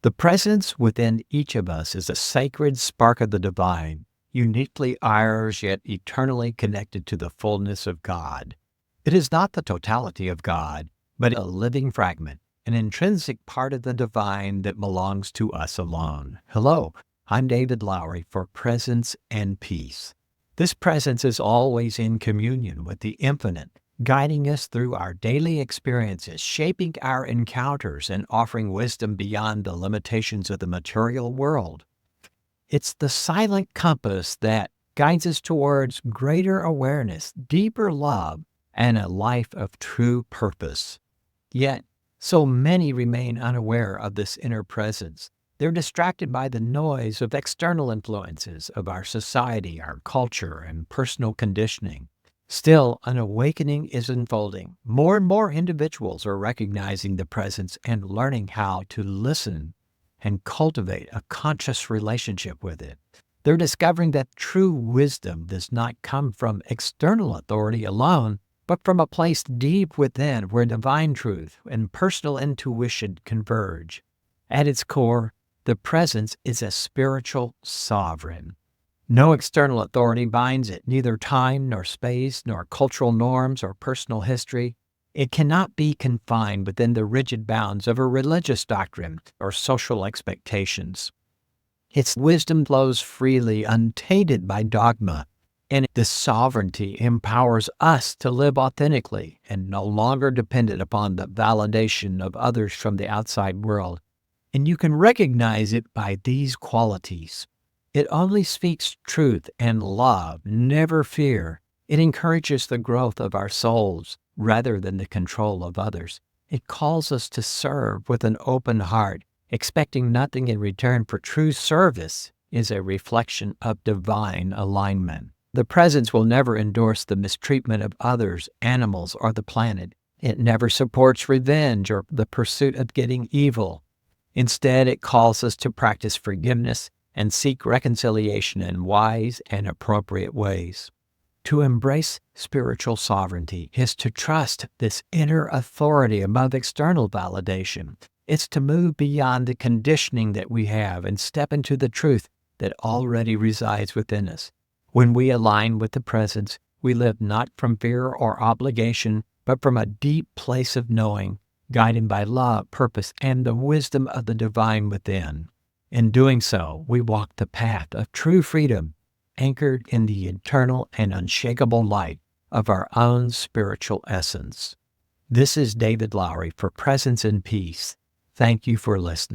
The presence within each of us is a sacred spark of the divine, uniquely ours yet eternally connected to the fullness of God. It is not the totality of God, but a living fragment, an intrinsic part of the divine that belongs to us alone. Hello, I'm David Lowry for Presence and Peace. This presence is always in communion with the infinite, guiding us through our daily experiences, shaping our encounters, and offering wisdom beyond the limitations of the material world. It's the silent compass that guides us towards greater awareness, deeper love, and a life of true purpose. Yet, so many remain unaware of this inner presence. They're distracted by the noise of external influences of our society, our culture, and personal conditioning. Still, an awakening is unfolding. More and more individuals are recognizing the presence and learning how to listen and cultivate a conscious relationship with it. They're discovering that true wisdom does not come from external authority alone, but from a place deep within where divine truth and personal intuition converge. At its core, the presence is a spiritual sovereign. No external authority binds it, neither time nor space nor cultural norms or personal history. It cannot be confined within the rigid bounds of a religious doctrine or social expectations. Its wisdom flows freely, untainted by dogma, and this sovereignty empowers us to live authentically and no longer dependent upon the validation of others from the outside world. And you can recognize it by these qualities. It only speaks truth and love, never fear. It encourages the growth of our souls rather than the control of others. It calls us to serve with an open heart, expecting nothing in return, for true service is a reflection of divine alignment. The presence will never endorse the mistreatment of others, animals, or the planet. It never supports revenge or the pursuit of getting evil. Instead, it calls us to practice forgiveness and seek reconciliation in wise and appropriate ways. To embrace spiritual sovereignty is to trust this inner authority above external validation. It's to move beyond the conditioning that we have and step into the truth that already resides within us. When we align with the presence, we live not from fear or obligation, but from a deep place of knowing, guided by love, purpose, and the wisdom of the divine within. In doing so, we walk the path of true freedom, anchored in the eternal and unshakable light of our own spiritual essence. This is David Lowry for Presence and Peace. Thank you for listening.